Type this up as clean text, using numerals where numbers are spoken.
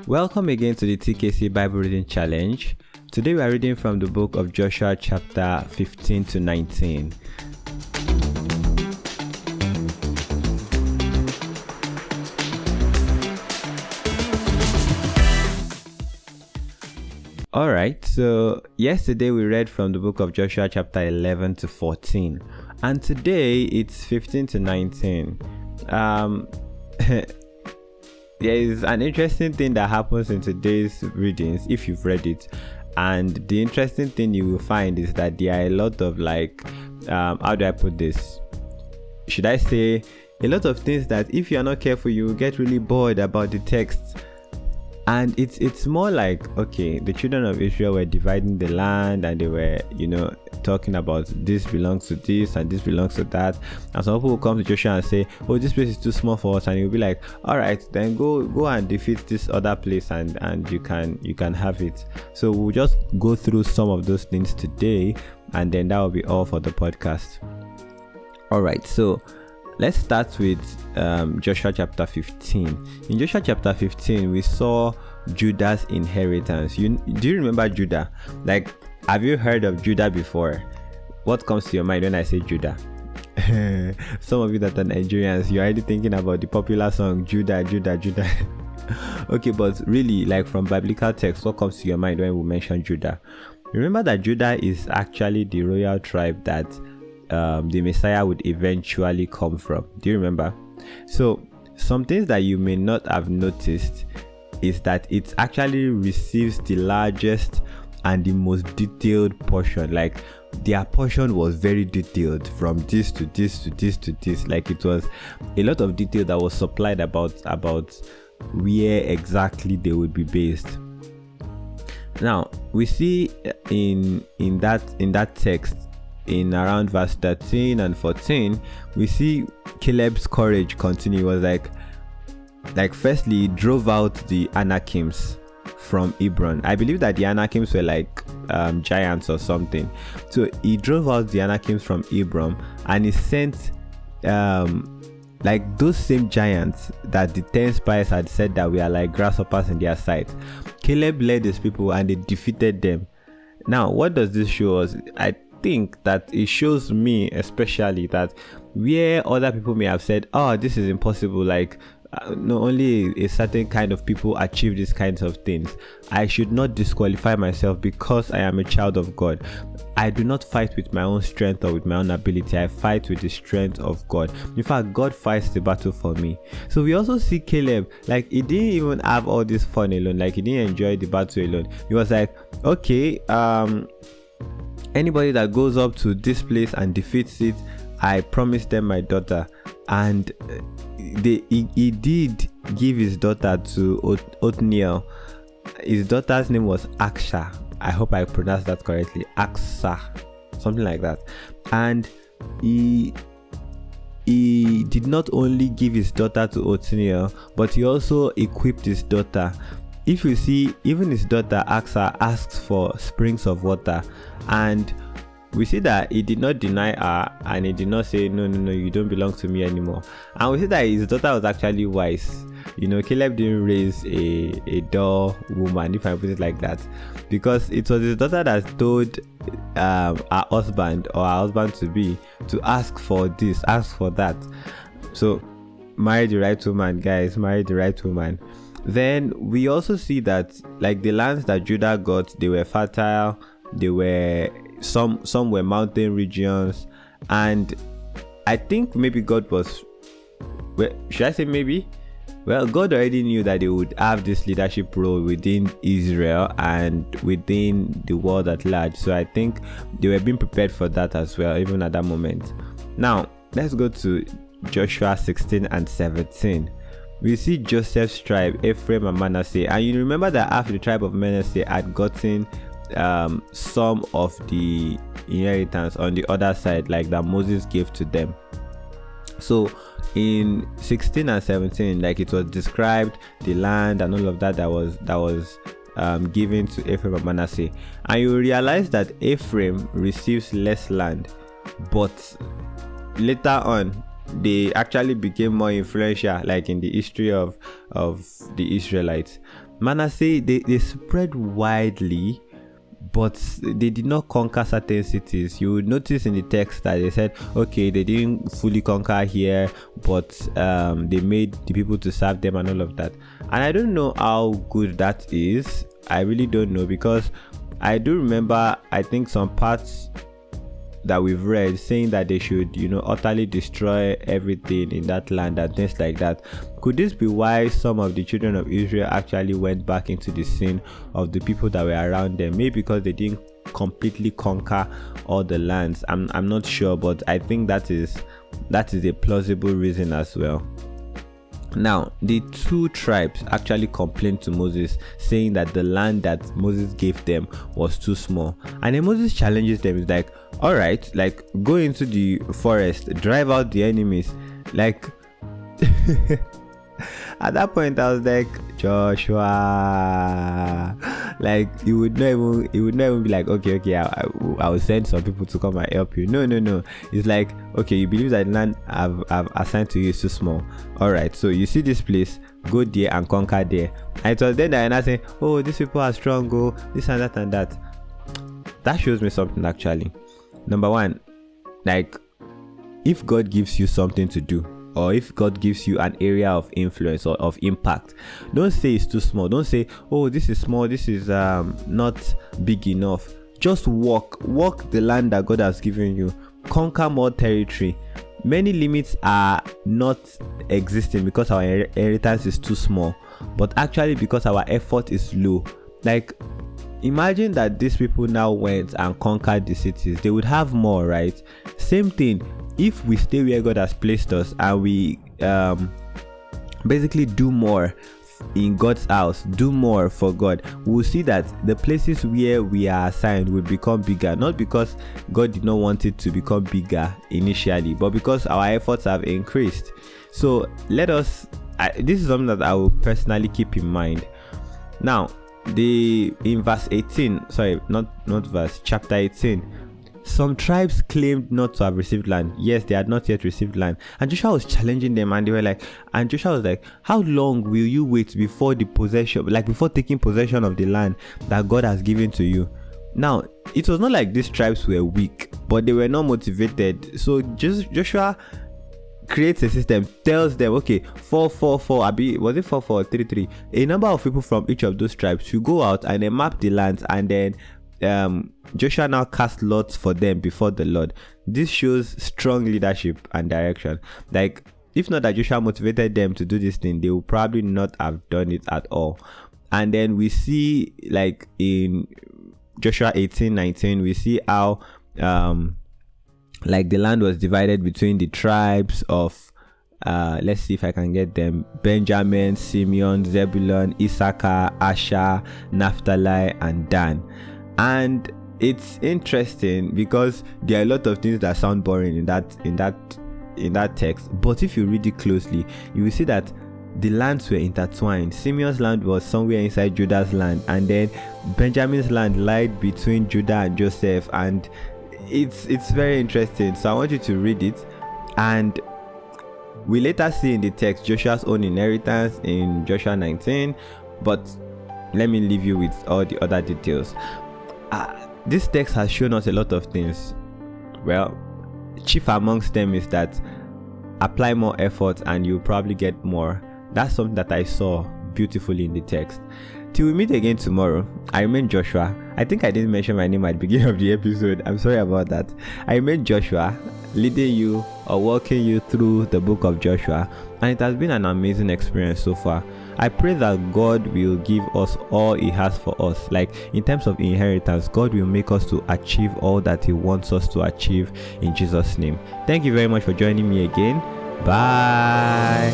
Welcome again to the TKC Bible Reading Challenge. Today we are reading from the book of Joshua chapter 15 to 19. Alright, so yesterday we read from the book of Joshua chapter 11 to 14. And today it's 15 to 19. There is an interesting thing that happens in today's readings if you've read it, and the interesting thing you will find is that there are a lot of how do I put this? Should I say a lot of things that if you are not careful you will get really bored about the text. And it's more like, okay, the children of Israel were dividing the land and they were, talking about this belongs to this and this belongs to that. And some people will come to Joshua and say, oh, this place is too small for us. And he'll be like, all right, then go and defeat this other place and you can have it. So we'll just go through some of those things today, and then that will be all for the podcast. All right, so let's start with Joshua chapter 15. In Joshua chapter 15, we saw Judah's inheritance. Do you remember Judah? Have you heard of Judah before? What comes to your mind when I say Judah? Some of you that are Nigerians, you're already thinking about the popular song Judah, Judah, Judah. Okay, but really, from biblical text, what comes to your mind when we mention Judah? Remember that Judah is actually the royal tribe that the Messiah would eventually come from. Do you remember? So some things that you may not have noticed is that it actually receives the largest and the most detailed portion. Their portion was very detailed, from this to this to this to this. It was a lot of detail that was supplied about where exactly they would be based. Now we see in that text, in around verse 13 and 14, we see Caleb's courage continue. It was firstly he drove out the Anakims from Hebron. I believe that the Anakims were giants or something. So he drove out the Anakims from Hebron, and he sent those same giants that the 10 spies had said that we are like grasshoppers in their sight. Caleb led his people and they defeated them. Now what does this show us? I think that it shows me especially that where other people may have said, oh, this is impossible, not only a certain kind of people achieve these kinds of things, I should not disqualify myself because I am a child of God. I do not fight with my own strength or with my own ability. I fight with the strength of God. In fact, God fights the battle for me. So we also see Caleb, he didn't even have all this fun alone. He didn't enjoy the battle alone. He was like, okay, anybody that goes up to this place and defeats it, I promise them my daughter. And he did give his daughter to Othniel. His daughter's name was Aksha. I hope I pronounced that correctly. Aksa, something like that. And he did not only give his daughter to Othniel, but he also equipped his daughter. If you see, even his daughter Aksa asks for springs of water, and we see that he did not deny her, and he did not say, no, you don't belong to me anymore. And we see that his daughter was actually wise. Caleb didn't raise a dull woman, if I put it like that, because it was his daughter that told her husband or her husband to be to ask for this, ask for that. So marry the right woman, guys, marry the right woman. Then we also see that the lands that Judah got, they were fertile. They were some were mountain regions, and I think maybe God was, should I say maybe? Well, God already knew that they would have this leadership role within Israel and within the world at large. So I think they were being prepared for that as well, even at that moment. Now let's go to Joshua 16 and 17. We see Joseph's tribe, Ephraim and Manasseh, and you remember that after the tribe of Manasseh had gotten some of the inheritance on the other side, that Moses gave to them. So in 16 and 17, it was described the land and all of that was given to Ephraim and Manasseh, and you realize that Ephraim receives less land, but later on they actually became more influential, in the history of the Israelites. Manasseh, they spread widely, but they did not conquer certain cities. You would notice in the text that they said, okay, they didn't fully conquer here, but they made the people to serve them and all of that. And I don't know how good that is. I really don't know, because I do remember, I think, some parts that we've read saying that they should, utterly destroy everything in that land and things like that. Could this be why some of the children of Israel actually went back into the sin of the people that were around them? Maybe because they didn't completely conquer all the lands. I'm not sure, but I think that is a plausible reason as well. Now, the two tribes actually complained to Moses, saying that the land that Moses gave them was too small. And then Moses challenges them. He's like, all right, like, go into the forest, drive out the enemies. Like, at that point, I was like, Joshua, like, you would not even be like, okay, I will send some people to come and help you. No. It's like, okay, you believe that the land I've assigned to you is too small. All right, so you see this place, go there and conquer there. And it was then that I saying, oh, these people are strong, go this and that and that. That shows me something actually. Number one, like, if God gives you something to do, or if God gives you an area of influence or of impact, don't say it's too small. Don't say, oh, this is small, this is not big enough. Just walk the land that God has given you. Conquer more territory. Many limits are not existing because our inheritance is too small, but actually because our effort is low. Like, imagine that these people now went and conquered the cities. They would have more, right? Same thing. If we stay where God has placed us and we basically do more in God's house, do more for God, we'll see that the places where we are assigned will become bigger, not because God did not want it to become bigger initially, but because our efforts have increased. So this is something that I will personally keep in mind. Now, in verse 18, chapter 18, some tribes claimed not to have received land. Yes, they had not yet received land. And Joshua was challenging them, and Joshua was like, how long will you wait before before taking possession of the land that God has given to you? Now, it was not like these tribes were weak, but they were not motivated. So Joshua creates a system, tells them, okay, 4-4-4, was it 4-4 or 3-3? A number of people from each of those tribes should go out and then map the lands, and then Joshua now cast lots for them before the Lord. This shows strong leadership and direction. Like, if not that Joshua motivated them to do this thing, they would probably not have done it at all. And then we see, like, in Joshua 18:19, we see how like the land was divided between the tribes of let's see if I can get them: Benjamin, Simeon, Zebulun, Issachar, Asher, Naphtali, and Dan. And it's interesting because there are a lot of things that sound boring in that text, but if you read it closely, you will see that the lands were intertwined. Simeon's land was somewhere inside Judah's land, and then Benjamin's land lied between Judah and Joseph, and it's very interesting. So I want you to read it, and we later see in the text Joshua's own inheritance in Joshua 19, but let me leave you with all the other details. This text has shown us a lot of things. Well, chief amongst them is that apply more effort and you'll probably get more. That's something that I saw beautifully in the text. Till we meet again tomorrow, I remain Joshua. I think I didn't mention my name at the beginning of the episode. I'm sorry about that. I remain Joshua, leading you or walking you through the book of Joshua, and it has been an amazing experience so far. I pray that God will give us all He has for us. Like, in terms of inheritance, God will make us to achieve all that He wants us to achieve in Jesus' name. Thank you very much for joining me again. Bye.